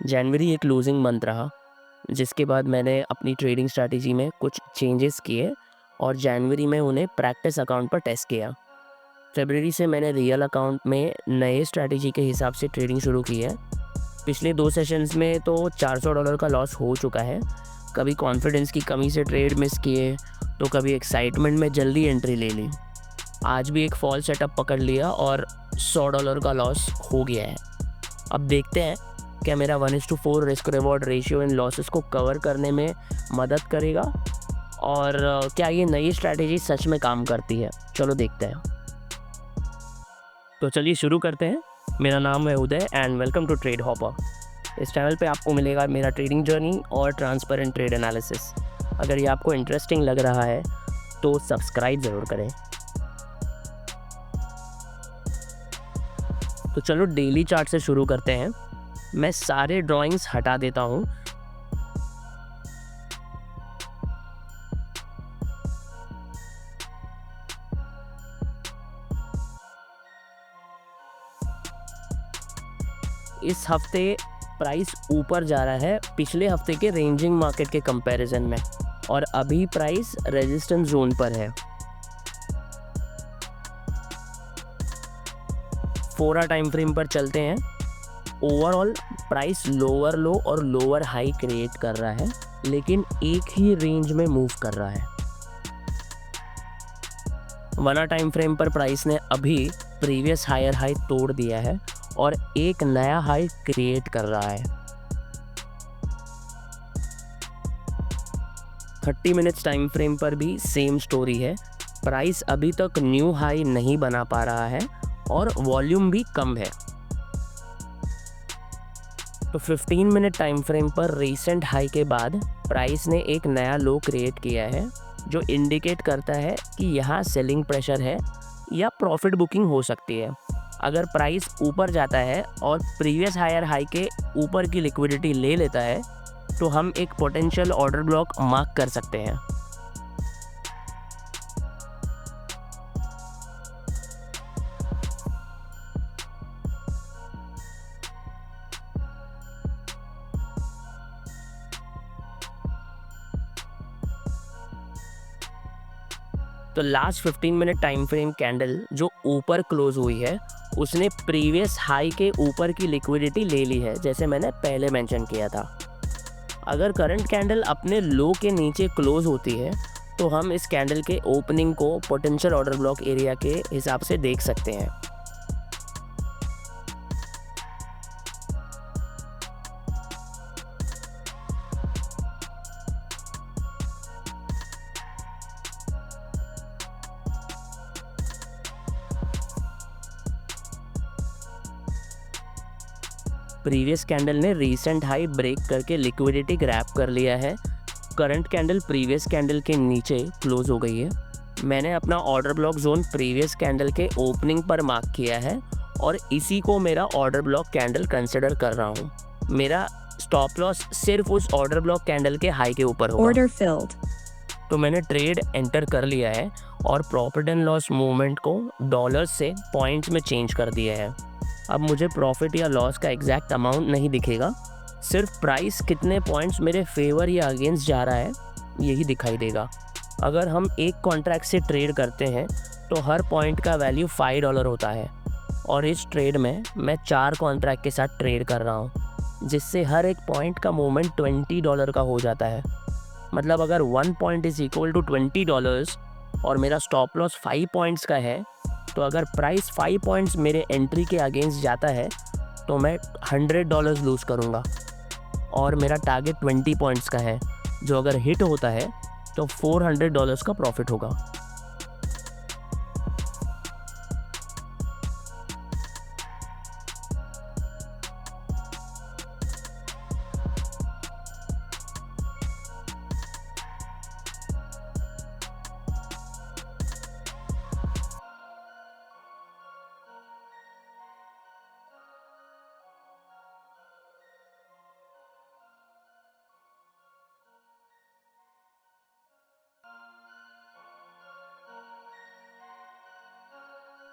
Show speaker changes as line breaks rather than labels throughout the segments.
जनवरी एक losing month रहा, जिसके बाद मैंने अपनी ट्रेडिंग स्ट्रैटेजी में कुछ चेंजेस किए और जनवरी में उन्हें प्रैक्टिस अकाउंट पर टेस्ट किया। फरवरी से मैंने रियल अकाउंट में नए स्ट्रैटेजी के हिसाब से ट्रेडिंग शुरू की है। पिछले 2 सेशंस में तो $400 का लॉस हो चुका है। कभी कॉन्फिडेंस की कमी से ट्रेड मिस किए, तो कभी एक्साइटमेंट में जल्दी एंट्री ले ली। आज भी एक फॉल सेटअप पकड़ लिया और $100 का लॉस हो गया है। अब देखते हैं क्या मेरा 1:4 risk reward ratio in losses को कवर करने में मदद करेगा और क्या ये नई स्ट्रैटेजी सच में काम करती है। चलो देखते हैं। तो चलिए शुरू करते हैं। मेरा नाम है Uday and welcome to trade hopper. इस चैनल पे आपको मिलेगा मेरा ट्रेडिंग जर्नी और ट्रांसपेरेंट ट्रेड एनालिसिस। अगर ये आपको इंटरेस्टिंग लग रहा है तो सब्सक्राइब ज़रूर करें। तो चलो डेली चार्ट से शुरू करते हैं। मैं सारे ड्राइंग्स हटा देता हूँ। इस हफ्ते प्राइस ऊपर जा रहा है पिछले हफ्ते के रेंजिंग मार्केट के कंपैरिजन में, और अभी प्राइस रेजिस्टेंस जोन पर है। 4 टाइम फ्रेम पर चलते हैं। ओवरऑल प्राइस लोअर लो और लोअर हाई क्रिएट कर रहा है, लेकिन एक ही रेंज में मूव कर रहा है। 1 टाइम फ्रेम पर प्राइस ने अभी प्रीवियस हायर हाई तोड़ दिया है और एक नया हाई क्रिएट कर रहा है। 30 मिनट्स टाइम फ्रेम पर भी सेम स्टोरी है। प्राइस अभी तक न्यू हाई नहीं बना पा रहा है और वॉल्यूम भी कम है। तो 15 मिनट टाइम फ्रेम पर रीसेंट हाई के बाद प्राइस ने एक नया लो क्रिएट किया है, जो इंडिकेट करता है कि यहाँ सेलिंग प्रेशर है या प्रॉफिट बुकिंग हो सकती है। अगर प्राइस ऊपर जाता है और प्रीवियस हायर हाई के ऊपर की लिक्विडिटी ले लेता है, तो हम एक पोटेंशियल ऑर्डर ब्लॉक मार्क कर सकते हैं। तो last 15 minute time frame candle जो ऊपर क्लोज हुई है, उसने प्रीवियस हाई के ऊपर की लिक्विडिटी ले ली है, जैसे मैंने पहले मेंशन किया था। अगर करंट कैंडल अपने लो के नीचे क्लोज होती है, तो हम इस कैंडल के ओपनिंग को पोटेंशियल ऑर्डर ब्लॉक एरिया के हिसाब से देख सकते हैं। प्रीवियस कैंडल ने रीसेंट हाई ब्रेक करके लिक्विडिटी ग्रैब कर लिया है। करंट कैंडल प्रीवियस कैंडल के नीचे क्लोज हो गई है। मैंने अपना order block zone previous candle के ओपनिंग पर मार्क किया है और इसी को मेरा ऑर्डर ब्लॉक कैंडल कंसिडर कर रहा हूँ। मेरा स्टॉप लॉस सिर्फ उस ऑर्डर ब्लॉक कैंडल के हाई के ऊपर होगा।
Order filled.
तो मैंने ट्रेड एंटर कर लिया है और प्रॉफिट एंड लॉस मूवमेंट को डॉलर्स से पॉइंट्स में चेंज कर दिया है। अब मुझे प्रॉफिट या लॉस का एग्जैक्ट अमाउंट नहीं दिखेगा, सिर्फ प्राइस कितने पॉइंट्स मेरे फेवर या अगेंस्ट जा रहा है यही दिखाई देगा। अगर हम एक कॉन्ट्रैक्ट से ट्रेड करते हैं तो हर पॉइंट का वैल्यू $5 होता है, और इस ट्रेड में मैं 4 कॉन्ट्रैक्ट के साथ ट्रेड कर रहा हूँ, जिससे हर एक पॉइंट का मूवमेंट $20 का हो जाता है। मतलब अगर 1 पॉइंट इज इक्वल टू $20 और मेरा स्टॉप लॉस 5 पॉइंट्स का है, तो अगर प्राइस 5 पॉइंट्स मेरे एंट्री के अगेंस्ट जाता है तो मैं $100 लूज़ करूँगा, और मेरा टारगेट 20 पॉइंट्स का है, जो अगर हिट होता है तो $400 का प्रॉफिट होगा।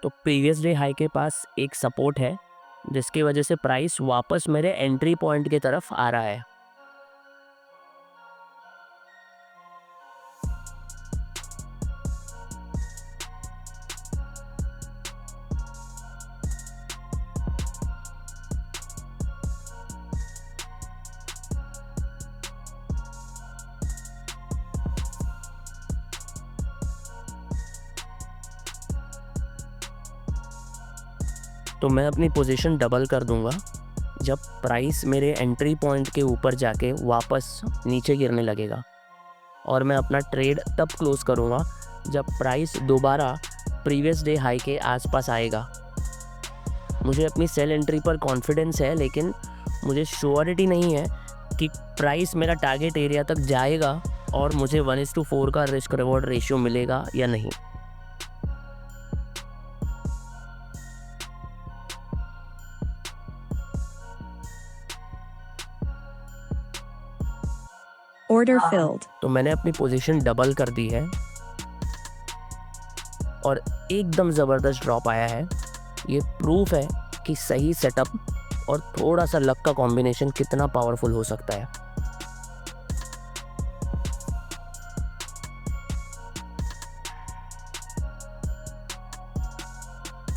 तो प्रीवियस डे हाई के पास एक सपोर्ट है, जिसकी वजह से प्राइस वापस मेरे एंट्री पॉइंट की तरफ आ रहा है। तो मैं अपनी पोजीशन डबल कर दूंगा जब प्राइस मेरे एंट्री पॉइंट के ऊपर जाके वापस नीचे गिरने लगेगा, और मैं अपना ट्रेड तब क्लोज करूंगा जब प्राइस दोबारा प्रीवियस डे हाई के आसपास आएगा। मुझे अपनी सेल एंट्री पर कॉन्फिडेंस है, लेकिन मुझे श्योरिटी नहीं है कि प्राइस मेरा टारगेट एरिया तक जाएगा और मुझे 1:4 का रिस्क रिवॉर्ड रेशियो मिलेगा या नहीं।
Order filled.
तो मैंने अपनी पोजीशन डबल कर दी है और एकदम ज़बरदस्त ड्रॉप आया है। ये प्रूफ है कि सही सेटअप और थोड़ा सा लक का कॉम्बिनेशन कितना पावरफुल हो सकता है।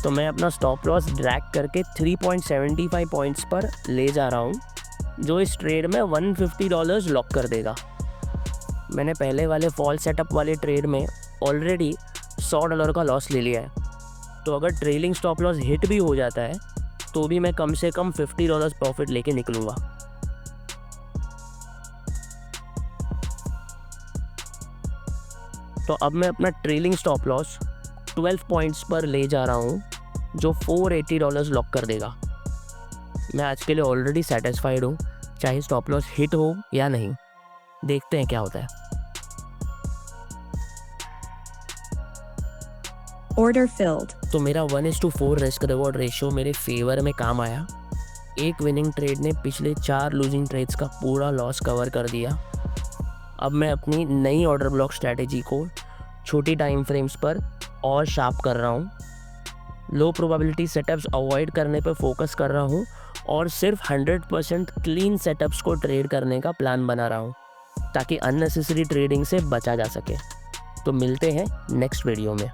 तो मैं अपना स्टॉप लॉस ड्रैग करके 3.75 पॉइंट्स पर ले जा रहा हूँ, जो इस ट्रेड में $150 लॉक कर देगा। मैंने पहले वाले फॉल सेटअप वाले ट्रेड में ऑलरेडी $100 का लॉस ले लिया है, तो अगर ट्रेलिंग स्टॉप लॉस हिट भी हो जाता है तो भी मैं कम से कम $50 प्रॉफिट लेके निकलूँगा। तो अब मैं अपना ट्रेलिंग स्टॉप लॉस 12 पॉइंट्स पर ले जा रहा हूँ, जो $480 लॉक कर देगा। मैं आज के लिए ऑलरेडी सेटिस्फाइड हूँ, चाहे स्टॉप लॉस हिट हो या नहीं। देखते हैं क्या होता है।
Order filled.
तो मेरा 1:4 रिस्क रिवॉर्ड रेशियो मेरे फेवर में काम आया। एक विनिंग ट्रेड ने पिछले 4 लूजिंग ट्रेड्स का पूरा लॉस कवर कर दिया। अब मैं अपनी नई ऑर्डर ब्लॉक स्ट्रैटेजी को छोटी टाइम फ्रेम्स पर और शार्प कर रहा हूँ। लो प्रोबेबिलिटी सेटअप्स अवॉइड करने पर फोकस कर रहा हूँ और सिर्फ 100% क्लीन सेटअप्स को ट्रेड करने का प्लान बना रहा हूँ, ताकि अननेसेसरी ट्रेडिंग से बचा जा सके। तो मिलते हैं नेक्स्ट वीडियो में।